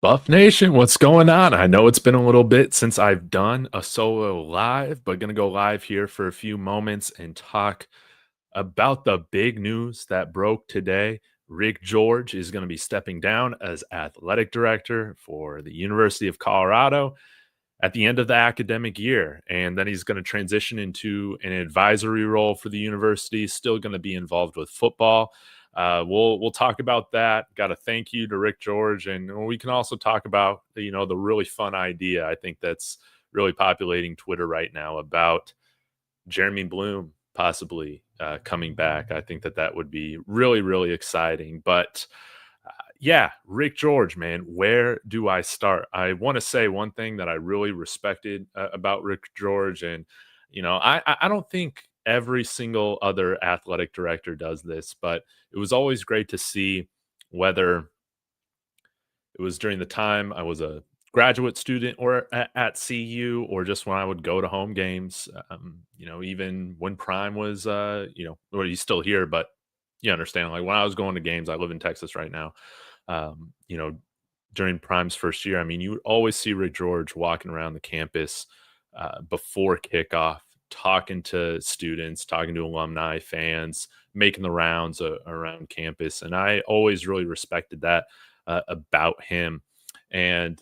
Buff Nation, what's going on? I know it's been a little bit since I've done a solo live, but gonna go live here for a few moments and talk about the big news that broke today. Rick George is going to be stepping down as athletic director for the University of Colorado at the end of the academic year. And then he's going to transition into an advisory role for the university, still going to be involved with football. We'll talk about that. Got a thank you to Rick George, and we can also talk about the really fun idea I think that's really populating Twitter right now about Jeremy Bloom possibly coming back. I think that would be really, really exciting. But yeah, Rick George, man, where do I start? I want to say one thing that I really respected about Rick George, and I don't think every single other athletic director does this, but it was always great to see whether it was during the time I was a graduate student or at CU or just when I would go to home games. Even when Prime was, well, he's still here, but you understand, like when I was going to games, I live in Texas right now. Um, you know, During Prime's first year, I mean, you would always see Rick George walking around the campus before kickoff, talking to students, talking to alumni, fans, making the rounds around campus. And I always really respected that about him. And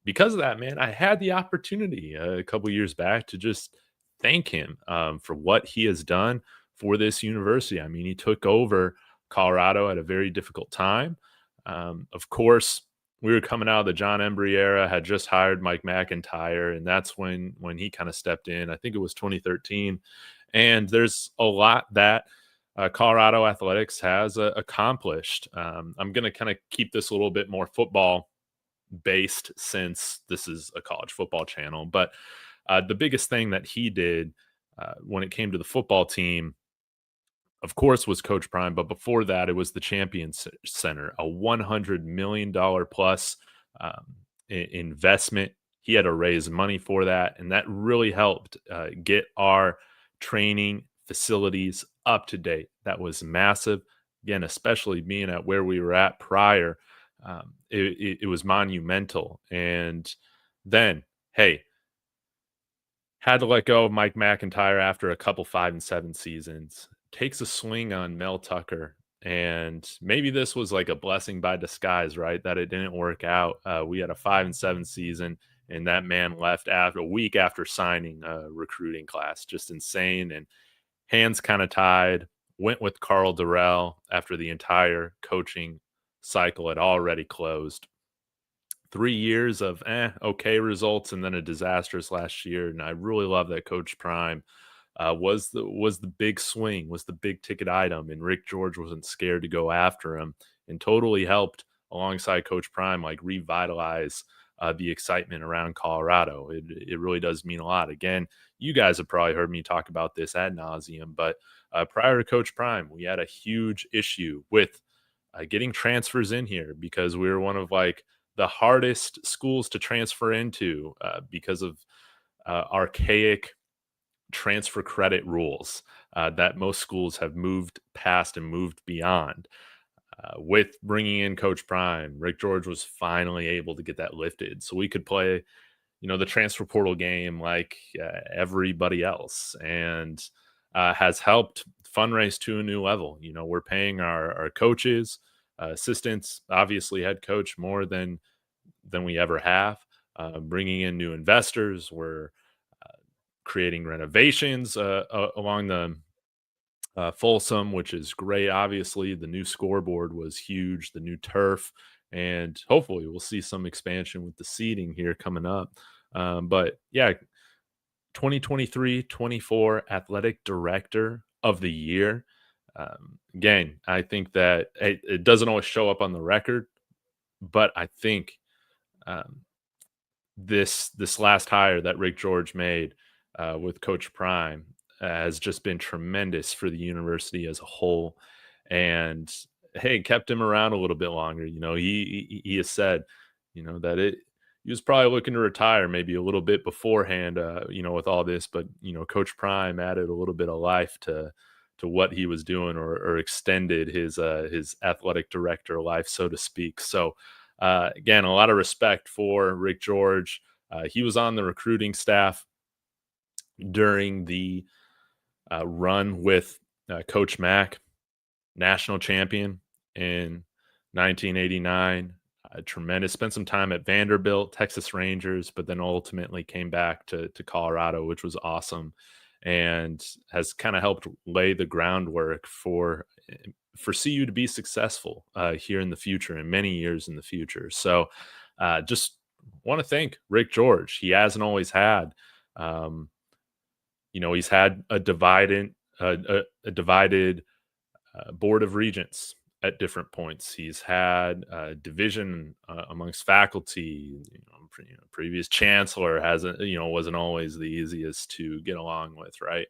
because of that, man, I had the opportunity a couple years back to just thank him for what he has done for this university. I mean, he took over Colorado at a very difficult time. Of course, we were coming out of the John Embry era, had just hired Mike McIntyre, and that's when he kind of stepped in. I think it was 2013. And there's a lot that Colorado athletics has accomplished. I'm going to kind of keep this a little bit more football based since this is a college football channel. But the biggest thing that he did when it came to the football team, of course, was Coach Prime. But before that, it was the Champions Center, a $100 million plus investment. He had to raise money for that. And that really helped get our training facilities up to date. That was massive. Again, especially being at where we were at prior, it was monumental. And then, hey, had to let go of Mike McIntyre after a couple 5-7 seasons. Takes a swing on Mel Tucker. And maybe this was like a blessing by disguise, right? That it didn't work out. We had a 5-7 season, and that man left after a week after signing a recruiting class. Just insane. And hands kind of tied. Went with Karl Dorrell after the entire coaching cycle had already closed. 3 years of okay results and then a disastrous last year. And I really love that Coach Prime was the big swing, was the big ticket item, and Rick George wasn't scared to go after him and totally helped alongside Coach Prime like revitalize the excitement around Colorado. It really does mean a lot. Again, you guys have probably heard me talk about this ad nauseum, but prior to Coach Prime, we had a huge issue with getting transfers in here because we were one of like the hardest schools to transfer into because of archaic transfer credit rules that most schools have moved past and moved beyond. With bringing in Coach Prime, Rick George was finally able to get that lifted so we could play, the transfer portal game like everybody else, and has helped fundraise to a new level. We're paying our coaches, assistants, obviously head coach more than we ever have. Bringing in new investors, we're creating renovations along the Folsom, which is great. Obviously, the new scoreboard was huge, the new turf, and hopefully we'll see some expansion with the seating here coming up. But yeah, 2023-24 Athletic Director of the Year. Again, I think that it doesn't always show up on the record, but I think um, this last hire that Rick George made with Coach Prime has just been tremendous for the university as a whole. And hey, kept him around a little bit longer. He has said, that he was probably looking to retire maybe a little bit beforehand, with all this, but Coach Prime added a little bit of life to what he was doing, or extended his athletic director life, so to speak. So Again, a lot of respect for Rick George. He was on the recruiting staff during the run with Coach Mack, national champion in 1989. Tremendous. Spent some time at Vanderbilt, Texas Rangers, but then ultimately came back to Colorado, which was awesome, and has kind of helped lay the groundwork for CU to be successful here in the future and many years in the future. So, just want to thank Rick George. He hasn't always had. Um, he's had a divided board of regents at different points. He's had division amongst faculty. Previous chancellor hasn't, wasn't always the easiest to get along with, right?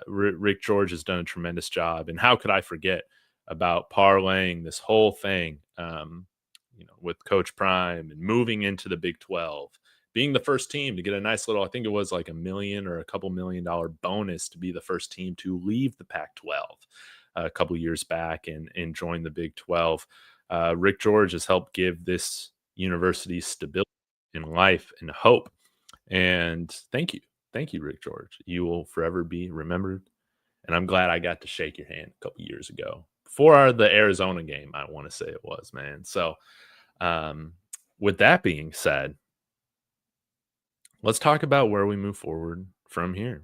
Rick George has done a tremendous job, and how could I forget about parlaying this whole thing, with Coach Prime and moving into the Big 12, being the first team to get a nice little, I think it was like $1 million or a couple $1 million bonus to be the first team to leave the Pac-12 a couple years back and join the Big 12. Rick George has helped give this university stability in life and hope. And thank you, Rick George. You will forever be remembered. And I'm glad I got to shake your hand a couple years ago for the Arizona game. I want to say it was, man. So, um, with that being said, let's talk about where we move forward from here.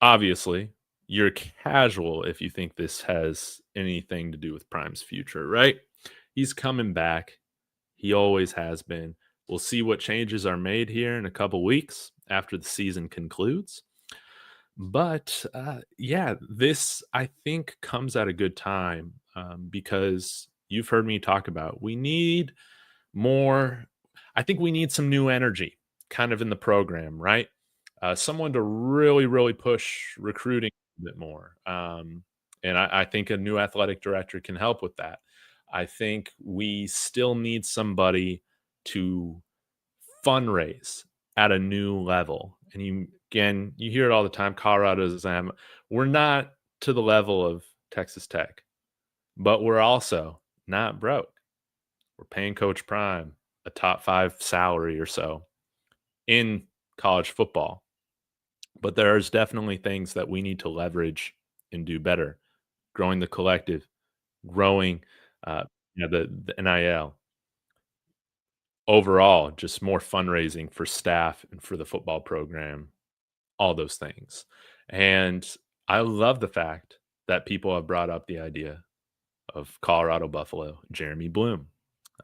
Obviously, you're casual if you think this has anything to do with Prime's future, right? He's coming back. He always has been. We'll see what changes are made here in a couple weeks after the season concludes. But yeah, this I think comes at a good time because you've heard me talk about we need more. I think we need some new energy kind of in the program, right? Someone to really, really push recruiting a bit more. And I think a new athletic director can help with that. I think we still need somebody to fundraise at a new level. And you hear it all the time. Colorado's we're not to the level of Texas Tech, but we're also not broke. We're paying Coach Prime a top 5 salary or so in college football. But there's definitely things that we need to leverage and do better. Growing the collective, growing the NIL, overall, just more fundraising for staff and for the football program, all those things. And I love the fact that people have brought up the idea of Colorado Buffalo, Jeremy Bloom.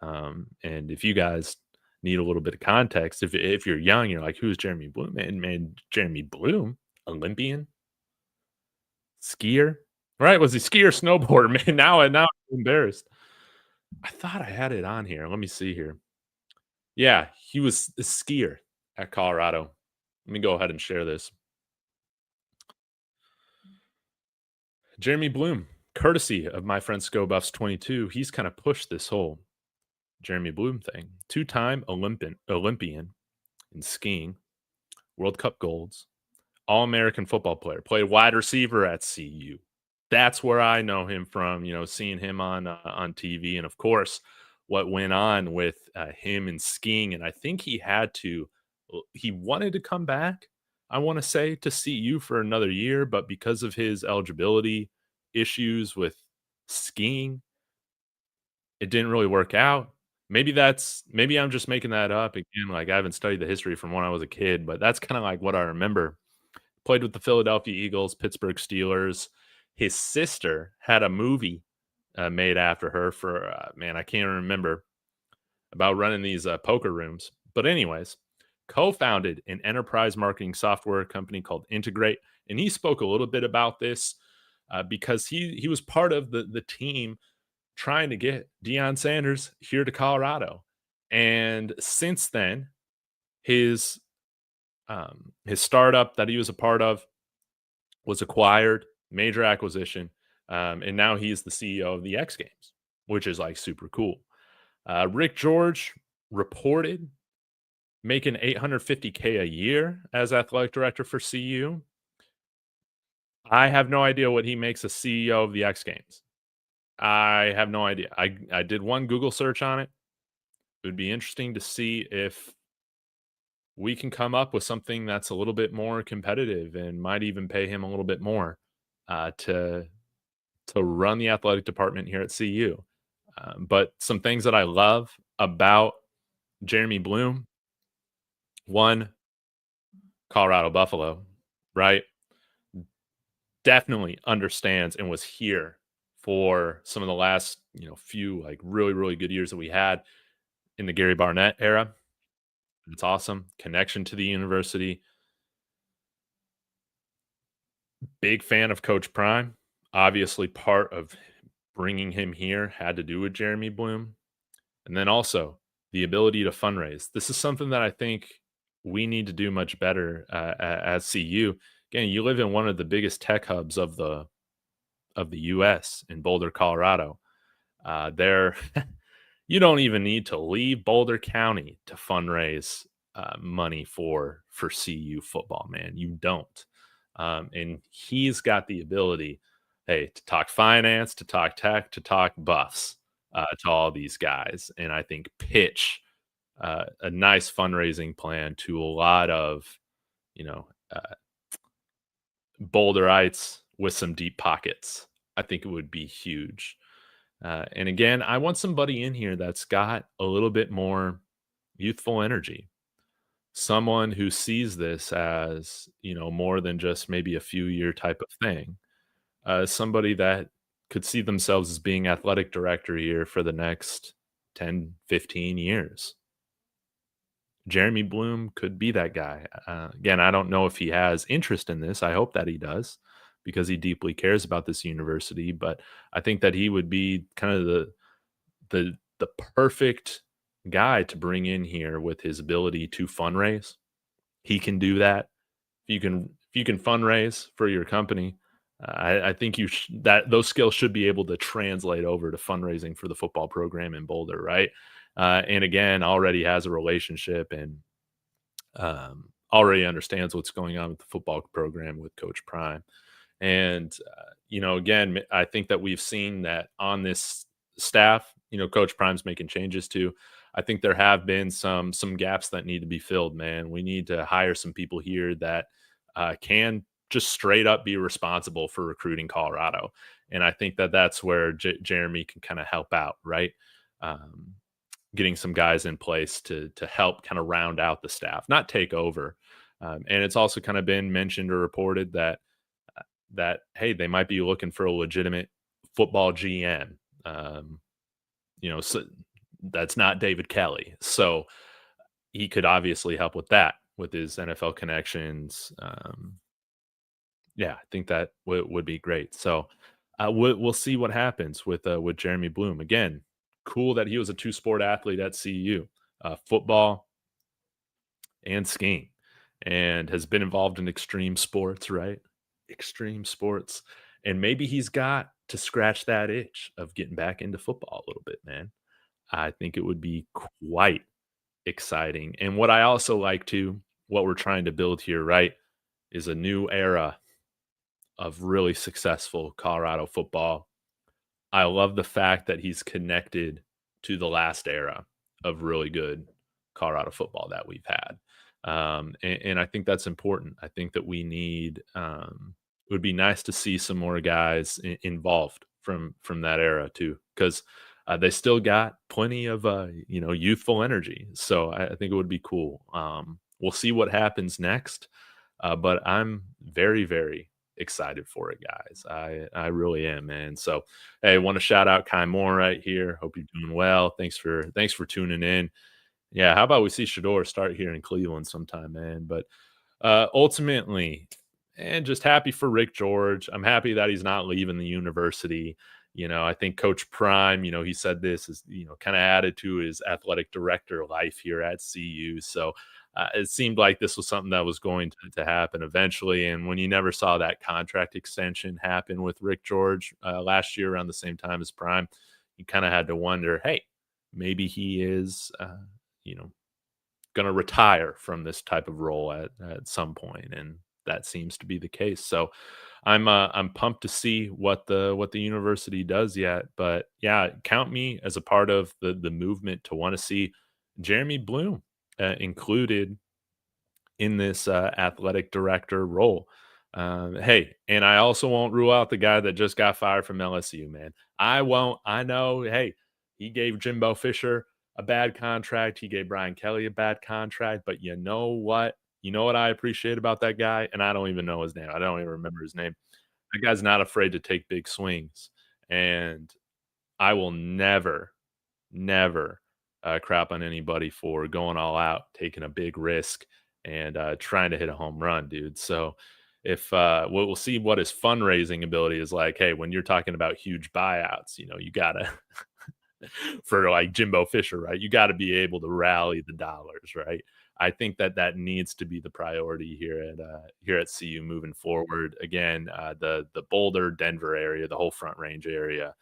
And if you guys need a little bit of context, if you're young, you're like, who's Jeremy Bloom? Man, Jeremy Bloom, Olympian, skier, right? Was he skier, snowboarder? Man, now I'm embarrassed. I thought I had it on here. Let me see here. Yeah, he was a skier at Colorado. Let me go ahead and share this. Jeremy Bloom, courtesy of my friend ScoBuffs22, he's kind of pushed this whole Jeremy Bloom thing. Two-time Olympian in skiing, World Cup golds, All-American football player, played wide receiver at CU. That's where I know him from, seeing him on TV, and of course, what went on with him and skiing. And I think he wanted to come back, I want to say, to CU for another year, but because of his eligibility issues with skiing, it didn't really work out. Maybe I'm just making that up again. Like, I haven't studied the history from when I was a kid, but that's kind of like what I remember. Played with the Philadelphia Eagles, Pittsburgh Steelers. His sister had a movie made after her for man, I can't remember, about running these poker rooms. But anyways, co-founded an enterprise marketing software company called Integrate, and he spoke a little bit about this because he was part of the team trying to get Deion Sanders here to Colorado. And since then, his startup that he was a part of was acquired, major acquisition, and now he's the CEO of the X Games, which is like super cool. Rick George reported making $850K a year as athletic director for CU. I have no idea what he makes a CEO of the X Games. I have no idea. I did one Google search on it. It would be interesting to see if we can come up with something that's a little bit more competitive and might even pay him a little bit more to run the athletic department here at CU. But some things that I love about Jeremy Bloom, one, Colorado Buffalo, right? Definitely understands and was here for some of the last, few like really, really good years that we had in the Gary Barnett era. It's awesome. Connection to the university. Big fan of Coach Prime. Obviously, part of bringing him here had to do with Jeremy Bloom. And then also the ability to fundraise. This is something that I think we need to do much better at CU. Again, you live in one of the biggest tech hubs of the US in Boulder, Colorado. There you don't even need to leave Boulder County to fundraise money for CU football, man. You don't. And he's got the ability, hey, to talk finance, to talk tech, to talk buffs to all these guys, and I think pitch a nice fundraising plan to a lot of you know Boulderites with some deep pockets. I think it would be huge. And again, I want somebody in here that's got a little bit more youthful energy. Someone who sees this as, more than just maybe a few year type of thing. Somebody that could see themselves as being athletic director here for the next 10, 15 years. Jeremy Bloom could be that guy. Again, I don't know if he has interest in this. I hope that he does because he deeply cares about this university. But I think that he would be kind of the perfect guy to bring in here with his ability to fundraise. He can do that. If you can fundraise for your company, I think that those skills should be able to translate over to fundraising for the football program in Boulder, right? And again, already has a relationship and already understands what's going on with the football program with Coach Prime. And, again, I think that we've seen that on this staff, Coach Prime's making changes to. I think there have been some gaps that need to be filled, man. We need to hire some people here that can just straight up be responsible for recruiting Colorado. And I think that that's where Jeremy can kind of help out, right? Um, Getting some guys in place to help kind of round out the staff, not take over. And it's also kind of been mentioned or reported that hey, they might be looking for a legitimate football GM. Um, so that's not David Kelly, so he could obviously help with that with his NFL connections. Yeah, I think that would be great. So we'll see what happens with Jeremy Bloom. Again, cool that he was a two sport athlete at CU, football and skiing, and has been involved in extreme sports, right? Extreme sports. And maybe he's got to scratch that itch of getting back into football a little bit, man. I think it would be quite exciting. And what I also like to, what we're trying to build here, right, is a new era of really successful Colorado football. I love the fact that he's connected to the last era of really good Colorado football that we've had. And I think that's important. I think that we need it would be nice to see some more guys involved from that era too, because they still got plenty of youthful energy. So I think it would be cool. We'll see what happens next, but I'm very very excited for it, guys. I really am, man. So hey, want to shout out Kai Moore right here. Hope you're doing well. Thanks for tuning in. Yeah, how about we see Shador start here in Cleveland sometime, man? But ultimately, and just happy for Rick George. I'm happy that he's not leaving the university. I think Coach Prime, he said this is, kind of added to his athletic director life here at CU. So it seemed like this was something that was going to happen eventually. And when you never saw that contract extension happen with Rick George last year around the same time as Prime, you kind of had to wonder, hey, maybe he is, you know, going to retire from this type of role at some point, and that seems to be the case. So I'm pumped to see what the university does yet. But yeah, count me as a part of the movement to want to see Jeremy Bloom included in this athletic director role. Hey, and I also won't rule out the guy that just got fired from LSU, man. I won't. I know. Hey, he gave Jimbo Fisher a bad contract. He gave Brian Kelly a bad contract. But you know what? You know what I appreciate about that guy? And I don't even know his name. I don't even remember his name. That guy's not afraid to take big swings. And I will never crap on anybody for going all out, taking a big risk, and trying to hit a home run, dude. So if we'll see what his fundraising ability is like. Hey, when you're talking about huge buyouts, you gotta for like Jimbo Fisher, right? You got to be able to rally the dollars, right? I think that that needs to be the priority here at CU moving forward. Again, the Boulder, Denver area, the whole Front Range area,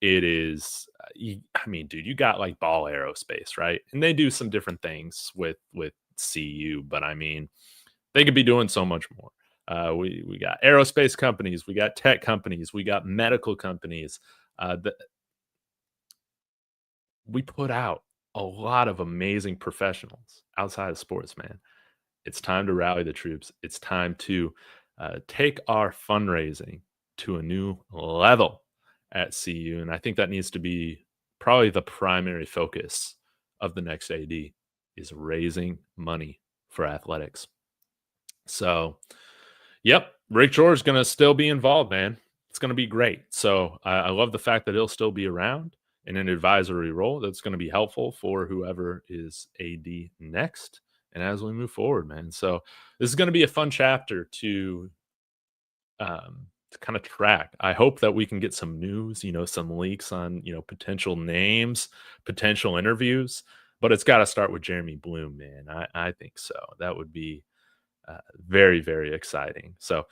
it is, I mean, dude, you got like Ball Aerospace, right? And they do some different things with CU, but I mean, they could be doing so much more. We got aerospace companies, we got tech companies, we got medical companies. The, we put out a lot of amazing professionals outside of sports, man. It's time to rally the troops. It's time to take our fundraising to a new level at CU. And I think that needs to be probably the primary focus of the next AD is raising money for athletics. So, yep, Rick George is going to still be involved, man. It's going to be great. So I love the fact that he'll still be around in an advisory role. That's going to be helpful for whoever is AD next. And as we move forward, man. So this is going to be a fun chapter to kind of track. I hope that we can get some news, some leaks on, potential names, potential interviews, but it's got to start with Jeremy Bloom, man. I think so. That would be very, very exciting. So,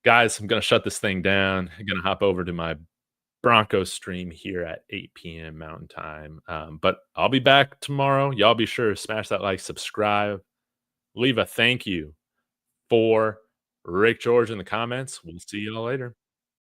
guys, I'm going to shut this thing down. I'm going to hop over to my Broncos stream here at 8 p.m. Mountain Time. But I'll be back tomorrow. Y'all be sure to smash that like, subscribe, leave a thank you for Rick George in the comments. We'll see y'all later.